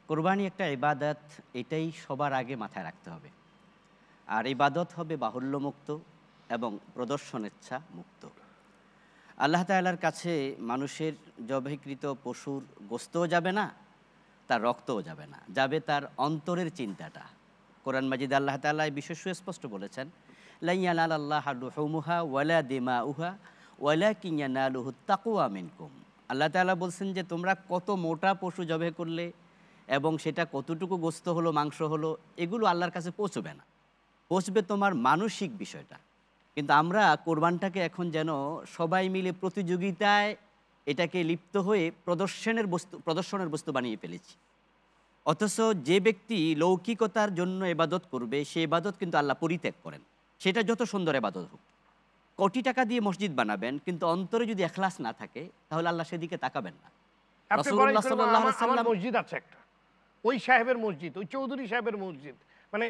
কোরবানি একটা ইবাদত, এটাই সবার আগে মাথায় রাখতে হবে। আর ইবাদত হবে বাহুল্যমুক্ত এবং প্রদর্শনেচ্ছা মুক্ত। আল্লাহ তাআলার কাছে মানুষের জবাইকৃত পশুর গোশতও যাবে না, তার রক্তও যাবে না, যাবে তার অন্তরের চিন্তাটা। কোরআন মাজিদে আল্লাহ তাআলা এই বিষয় সুস্পষ্ট বলেছেন, লা ইয়ানালাল্লাহা লুহুমুহা ওয়ালা দিমাউহা ওয়ালাকিন ইয়ানালুহুত তাকওয়া মিনকুম। আল্লাহ তাআলা বলছেন যে তোমরা কত মোটা পশু জবাই করলে এবং সেটা কতটুকু গোশত হলো, মাংস হলো, এগুলো আল্লাহর কাছে পৌঁছবে না। পৌঁছবে তোমার মানসিক বিষয়টা। কিন্তু আমরা কোরবানটাকে এখন যেন সবাই মিলে প্রতিযোগিতায় এটাকে লিপ্ত হয়ে প্রদর্শনের বস্তু বানিয়ে ফেলেছি। অথচ যে ব্যক্তি লৌকিকতার জন্য ইবাদত করবে, সে ইবাদত কিন্তু আল্লাহ পরিত্যাগ করেন। সেটা যত সুন্দর ইবাদত হোক। কোটি টাকা দিয়ে মসজিদ বানাবেন, কিন্তু অন্তরে যদি ইখলাস না থাকে, তাহলে আল্লাহ সেদিকে তাকাবেন না। আপনি বলেন রাসূলুল্লাহ সাল্লাল্লাহু আলাইহি আমার সাল্লাম মসজিদ আছে একটা, ওই সাহেবের মসজিদ, ওই চৌধুরী সাহেবের মসজিদ, মানে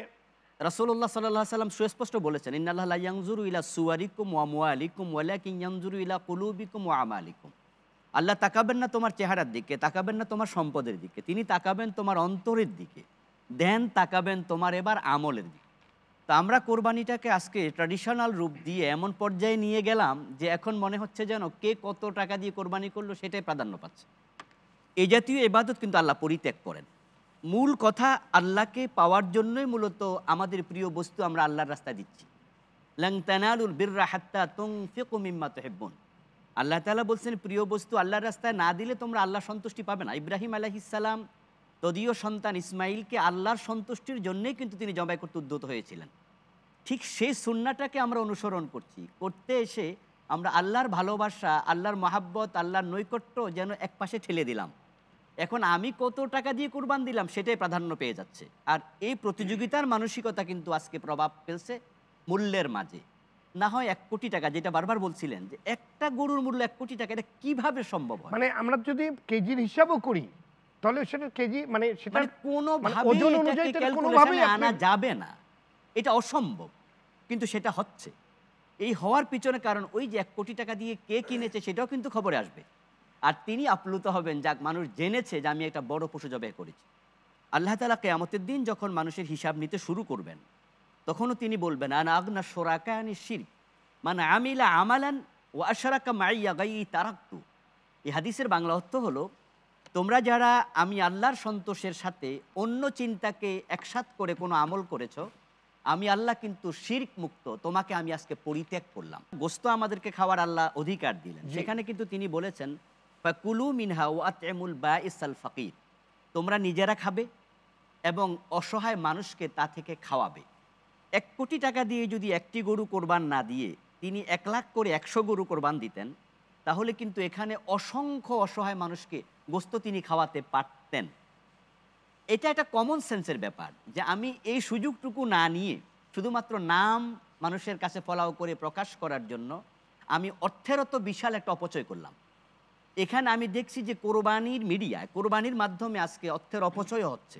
রাসূলুল্লাহ সাল্লাল্লাহু আলাইহি সাল্লাম সুস্পষ্ট বলেছেন, ইন্নাল্লাহা লা ইয়ানজুরু ইলা সুওয়ারিকুম ওয়া আমওয়ালিকুম ওয়ালাকিন ইয়ানজুরু ইলা কুলুবিকুম ওয়া আমালিকুম। আল্লাহ তাকাবেন না তোমার চেহারার দিকে, তাকাবেন না তোমার সম্পদের দিকে, তিনি তাকাবেন তোমার অন্তরের দিকে, দেন তাকাবেন তোমার এবার আমলের দিকে। তো আমরা কোরবানিটাকে আজকে ট্র্যাডিশনাল রূপ দিয়ে এমন পর্যায়ে নিয়ে গেলাম যে এখন মনে হচ্ছে যেন কে কত টাকা দিয়ে কোরবানি করলো সেটাই প্রাধান্য পাচ্ছে। এই জাতীয় ইবাদত কিন্তু আল্লাহ পরিত্যাগ করেন। মূল কথা, আল্লাহকে পাওয়ার জন্যই মূলত আমাদের প্রিয় বস্তু আমরা আল্লাহর রাস্তায় দিচ্ছি। লান তানালুল বিররা হাত্তা তুনফিকু মিম্মা তুহিব্বুন। আল্লাহ তাআলা বলছেন, প্রিয় বস্তু আল্লাহর রাস্তায় না দিলে তোমরা আল্লাহর সন্তুষ্টি পাবে না। ইব্রাহিম আলাইহিস সালাম তদীয় সন্তান ইসমাইলকে আল্লাহর সন্তুষ্টির জন্যই কিন্তু তিনি জবাই করতে উদ্যত হয়েছিলেন। ঠিক সেই সুন্নাহটাকে আমরা অনুসরণ করতে এসে আমরা আল্লাহর ভালোবাসা, আল্লাহর মহাব্বত, আল্লাহর নৈকট্য যেন একপাশে ঠেলে দিলাম। এখন আমি কত টাকা দিয়ে কুরবান দিলাম সেটাই প্রাধান্য পেয়ে যাচ্ছে। আর এই প্রতিযোগিতার মানসিকতা কিন্তু আজকে প্রভাব ফেলছে মূল্যের মাঝে। না হয় ১ কোটি টাকা, যেটা বারবার বলছিলেন যে একটা গরুর মূল্য ১ কোটি টাকা, এটা কিভাবে সম্ভব হয়? মানে আমরা যদি কেজির হিসাবও করি তাহলে সেটা কেজি মানে সেটা মানে কোনোভাবেই ওজন এটাকে অনুযায়ী তো কোনোভাবেই ক্যালকুলেশনে আনা যাবে না। এটা অসম্ভব। কিন্তু সেটা হচ্ছে। এই হওয়ার পিছনে কারণ ওই যে ১ কোটি টাকা দিয়ে কে কিনেছে সেটাও কিন্তু খবরে আসবে। আর তিনি আপ্লুত হবেন, যাক মানুষ জেনেছে যে আমি একটা বড় পশু জবাই করেছি। আল্লাহ তাআলা কিয়ামতের দিন যখন মানুষের হিসাব নিতে শুরু করবেন, তখনও তিনি বলবেন, আনা আগনা শুরাকা আনিশ শিরক মান আমিলা আমালান ওয়া আশরাকা মাইয়া গায়রি তারাকতু। এই হাদিসের বাংলা অর্থ হলো, তোমরা যারা আমি আল্লাহর সন্তোষের সাথে অন্য চিন্তাকে একসাথ করে কোনো আমল করেছো, আমি আল্লাহ কিন্তু শিরক মুক্ত, তোমাকে আমি আজকে পরিত্যাগ করলাম। গোশত আমাদেরকে খাওয়ার আল্লাহ অধিকার দিলেন, সেখানে কিন্তু তিনি বলেছেন, ফাকুলু মিনহা ওয়া আত'ইমুল বাঈসাল ফাকির। তোমরা নিজেরা খাবে এবং অসহায় মানুষকে তা থেকে খাওয়াবে। ১ কোটি টাকা দিয়ে যদি একটি গরু কোরবান না দিয়ে তিনি ১ লাখ করে ১০০ গরু কোরবান দিতেন, তাহলে কিন্তু এখানে অসংখ্য অসহায় মানুষকে গোশত তিনি খাওয়াতে পারতেন। এটা একটা কমন সেন্সের ব্যাপার যে আমি এই সুযোগটুকু না নিয়ে শুধুমাত্র নাম মানুষের কাছে ফলাও করে প্রকাশ করার জন্য আমি অর্থেরও তো বিশাল একটা অপচয় করলাম। এখানে আমি দেখছি যে কোরবানির মিডিয়ায়, কোরবানির মাধ্যমে আজকে অর্থের অপচয় হচ্ছে।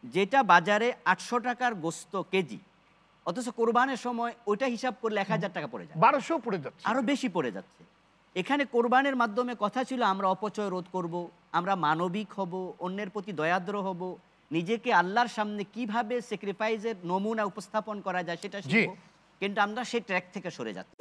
যেটা বাজারে ৮০০ টাকার গোশত কেজি, অথচ কোরবানের সময় ওইটা হিসাব করলে ১,০০০ টাকা পড়ে যায়, ১২০০ পড়ে যাচ্ছে, আরও বেশি পড়ে যাচ্ছে। এখানে কোরবানের মাধ্যমে কথা ছিল আমরা অপচয় রোধ করব, আমরা মানবিক হব, অন্যের প্রতি দয়াদ্র হব, নিজেকে আল্লাহর সামনে কিভাবে স্যাক্রিফাইসের নমুনা উপস্থাপন করা যায় সেটা শিখব। কিন্তু আমরা সেই ট্র্যাক থেকে সরে যাচ্ছি।